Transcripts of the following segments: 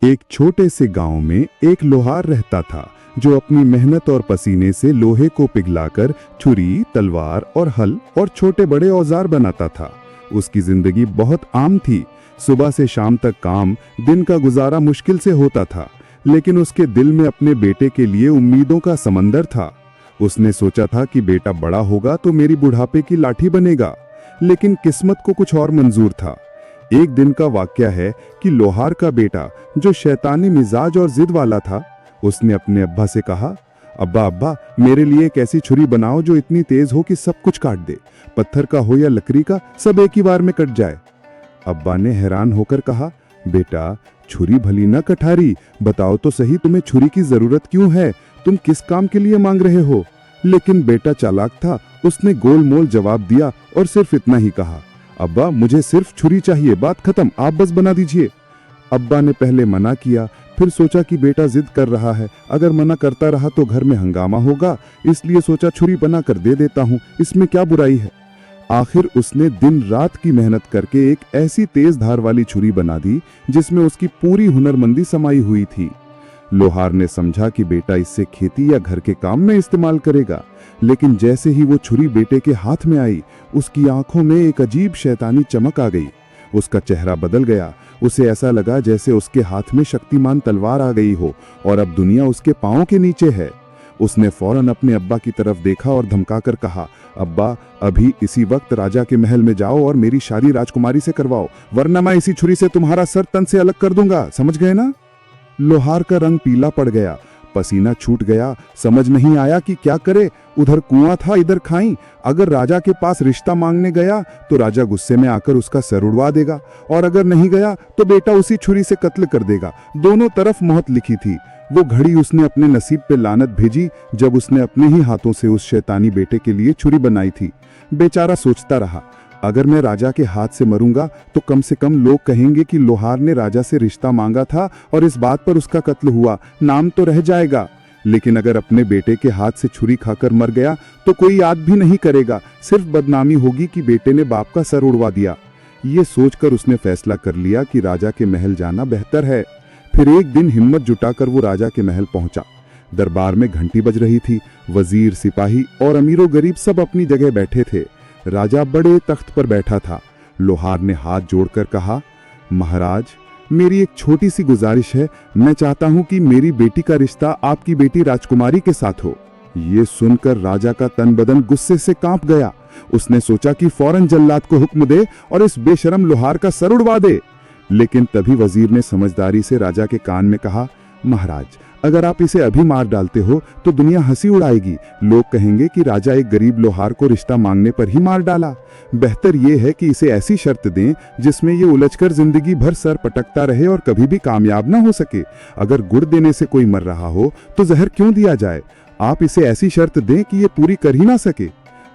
एक छोटे से गांव में एक लोहार रहता था जो अपनी मेहनत और पसीने से लोहे को पिघलाकर छुरी, तलवार और हल और छोटे बड़े औजार बनाता था। उसकी जिंदगी बहुत आम थी। सुबह से शाम तक काम, दिन का गुजारा मुश्किल से होता था, लेकिन उसके दिल में अपने बेटे के लिए उम्मीदों का समंदर था। उसने सोचा था कि बेटा बड़ा होगा तो मेरी बुढ़ापे की लाठी बनेगा, लेकिन किस्मत को कुछ और मंजूर था। एक दिन का वाकया है कि लोहार का बेटा, जो शैतानी मिजाज और जिद वाला था, उसने अपने अब्बा से कहा, अब्बा अब्बा, मेरे लिए एक ऐसी छुरी बनाओ जो इतनी तेज हो कि सब कुछ काट दे, पत्थर का हो या लकड़ी का, सब एक ही बार में कट जाए। अब्बा ने हैरान होकर कहा, बेटा छुरी भली ना कठारी, बताओ तो सही तुम्हें छुरी की जरूरत क्यों है, तुम किस काम के लिए मांग रहे हो। लेकिन बेटा चालाक था, उसने गोलमोल जवाब दिया और सिर्फ इतना ही कहा, अब्बा मुझे सिर्फ छुरी चाहिए, बात खत्म, आप बस बना दीजिए। अब्बा ने पहले मना किया, फिर सोचा कि बेटा जिद कर रहा है, अगर मना करता रहा तो घर में हंगामा होगा, इसलिए सोचा छुरी बना कर दे देता हूँ, इसमें क्या बुराई है। आखिर उसने दिन रात की मेहनत करके एक ऐसी तेज धार वाली छुरी बना दी जिसमें उसकी पूरी हुनरमंदी समाई हुई थी। लोहार ने समझा कि बेटा इससे खेती या घर के काम में इस्तेमाल करेगा, लेकिन जैसे ही वो छुरी बेटे के हाथ में आई, उसकी आंखों में एक अजीब शैतानी चमक आ गई। उसका चेहरा बदल गया, उसे ऐसा लगा जैसे उसके हाथ में शक्तिमान तलवार आ गई हो और अब दुनिया उसके पांव के नीचे है। उसने फौरन अपने अब्बा की तरफ देखा और धमकाकर कहा, अब्बा अभी इसी वक्त राजा के महल में जाओ और मेरी शादी राजकुमारी से करवाओ, वरना मैं इसी छुरी से तुम्हारा सर तन से अलग कर दूंगा, समझ गए ना। लोहार का रंग पीला पड़ गया, पसीना छूट गया, समझ नहीं आया कि क्या करे। उधर कुआं था, इधर खाई। अगर राजा के पास रिश्ता मांगने गया तो राजा गुस्से में आकर उसका सर उड़वा देगा, और अगर नहीं गया तो बेटा उसी छुरी से कत्ल कर देगा। दोनों तरफ मौत लिखी थी। वो घड़ी उसने अपने नसीब पे लानत भेजी जब उसने अपने ही हाथों से उस शैतानी बेटे के लिए छुरी बनाई थी। बेचारा सोचता रहा, अगर मैं राजा के हाथ से मरूंगा तो कम से कम लोग कहेंगे कि लोहार ने राजा से रिश्ता मांगा था और इस बात पर उसका कत्ल हुआ, नाम तो रह जाएगा। लेकिन अगर अपने बेटे के हाथ से छुरी खाकर मर गया तो कोई याद भी नहीं करेगा, सिर्फ बदनामी होगी कि बेटे ने बाप का सर उड़वा दिया। ये सोचकर उसने फैसला कर लिया कि राजा के महल जाना बेहतर है। फिर एक दिन हिम्मत जुटाकर वो राजा के महल पहुंचा। दरबार में घंटी बज रही थी। वजीर, सिपाही और अमीरों गरीब सब अपनी जगह बैठे थे। राजा बड़े तख्त पर बैठा था। लोहार ने हाथ जोड़कर कहा, महाराज मेरी एक छोटी सी गुजारिश है, मैं चाहता हूं कि मेरी बेटी का रिश्ता आपकी बेटी राजकुमारी के साथ हो। ये सुनकर राजा का तन बदन गुस्से से कांप गया। उसने सोचा कि फौरन जल्लाद को हुक्म दे और इस बेशरम लोहार का सर उड़वा दे। लेकिन तभी वजीर ने समझदारी से राजा के कान में कहा, महाराज अगर आप इसे अभी मार डालते हो तो दुनिया हंसी उड़ाएगी, लोग कहेंगे कि राजा एक गरीब लोहार को रिश्ता मांगने पर ही मार डाला। बेहतर यह है कि इसे ऐसी शर्त दें जिसमें ये उलझकर जिंदगी भर सर पटकता रहे और कभी भी कामयाब ना हो सके। अगर गुड़ देने से कोई मर रहा हो तो जहर क्यों दिया जाए, आप इसे ऐसी शर्त दें कि ये पूरी कर ही ना सके।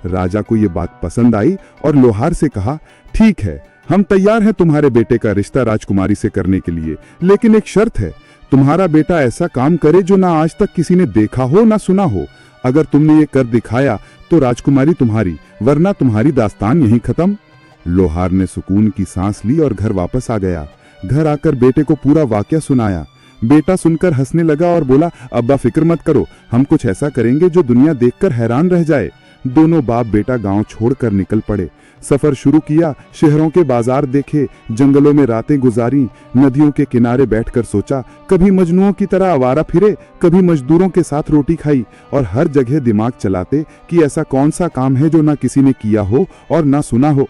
राजा को ये बात पसंद आई और लोहार से कहा, ठीक है, हम तैयार हैं तुम्हारे बेटे का रिश्ता राजकुमारी से करने के लिए, लेकिन एक शर्त है, तुम्हारा बेटा ऐसा काम करे जो ना आज तक किसी ने देखा हो ना सुना हो। अगर तुमने ये कर दिखाया तो राजकुमारी तुम्हारी, वरना तुम्हारी दास्तान यहीं खत्म। लोहार ने सुकून की सांस ली और घर वापस आ गया। घर आकर बेटे को पूरा वाकया सुनाया। बेटा सुनकर हंसने लगा और बोला, अब्बा फिक्र मत करो, हम कुछ ऐसा करेंगे जो दुनिया देखकर हैरान रह जाए। दोनों बाप बेटा गांव छोड़कर निकल पड़े। सफर शुरू किया, शहरों के बाजार देखे, जंगलों में रातें गुजारी, नदियों के किनारे बैठकर सोचा, कभी मजनुओं की तरह आवारा फिरे, कभी मजदूरों के साथ रोटी खाई, और हर जगह दिमाग चलाते कि ऐसा कौन सा काम है जो ना किसी ने किया हो और ना सुना हो।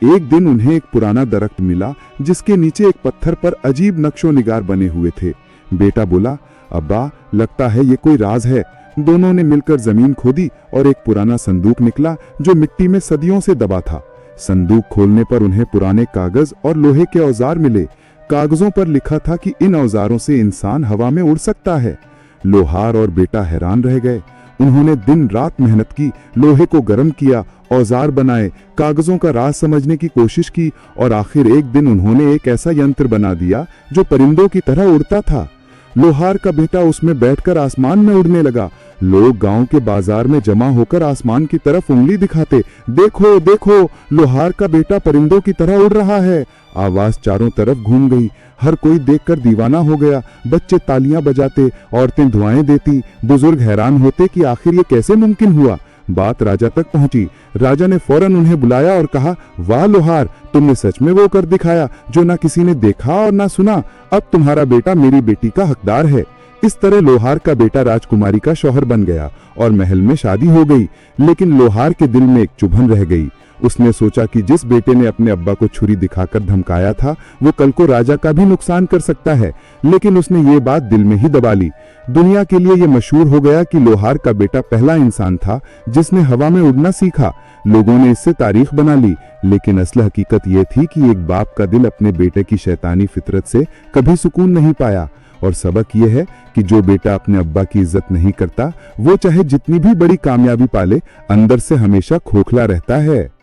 एक दिन उन्हें एक पुराना दरख्त मिला जिसके नीचे एक पत्थर पर अजीब नक्शो निगार बने हुए थे। बेटा बोला, अब्बा लगता है ये कोई राज है। दोनों ने मिलकर जमीन खोदी और एक पुराना संदूक निकला जो मिट्टी में सदियों से दबा था। संदूक खोलने पर उन्हें पुराने कागज और लोहे के औजार मिले। कागजों पर लिखा था कि इन औजारों से इंसान हवा में उड़ सकता है। लोहार और बेटा हैरान रह गए। उन्होंने दिन रात मेहनत की, लोहे को गर्म किया, औजार बनाए, कागजों का राज समझने की कोशिश की, और आखिर एक दिन उन्होंने एक ऐसा यंत्र बना दिया जो परिंदों की तरह उड़ता था। लोहार का बेटा उसमें बैठकर आसमान में उड़ने लगा। लोग गांव के बाजार में जमा होकर आसमान की तरफ उंगली दिखाते, देखो देखो, लोहार का बेटा परिंदों की तरह उड़ रहा है। आवाज चारों तरफ घूम गई। हर कोई देखकर दीवाना हो गया। बच्चे तालियां बजाते, औरतें दुआएं देती, बुजुर्ग हैरान होते कि आखिर ये कैसे मुमकिन हुआ। बात राजा तक पहुंची। राजा ने फौरन उन्हें बुलाया और कहा, वाह लोहार, तुमने सच में वो कर दिखाया जो ना किसी ने देखा और ना सुना। अब तुम्हारा बेटा मेरी बेटी का हकदार है। इस तरह लोहार का बेटा राजकुमारी का शौहर बन गया और महल में शादी हो गई। लेकिन लोहार के दिल में एक चुभन रह गई। उसने सोचा कि जिस बेटे ने अपने अब्बा को छुरी दिखाकर धमकाया था, वो कल को राजा का भी नुकसान कर सकता है। लेकिन उसने ये बात दिल में ही दबा ली। दुनिया के लिए ये मशहूर हो गया कि लोहार का बेटा पहला इंसान था जिसने हवा में उड़ना सीखा। लोगों ने इससे तारीख बना ली। लेकिन असल हकीकत ये थी कि एक बाप का दिल अपने बेटे की शैतानी फितरत से कभी सुकून नहीं पाया। और सबक यह है कि जो बेटा अपने अब्बा की इज्जत नहीं करता, वो चाहे जितनी भी बड़ी कामयाबी पाले, अंदर से हमेशा खोखला रहता है।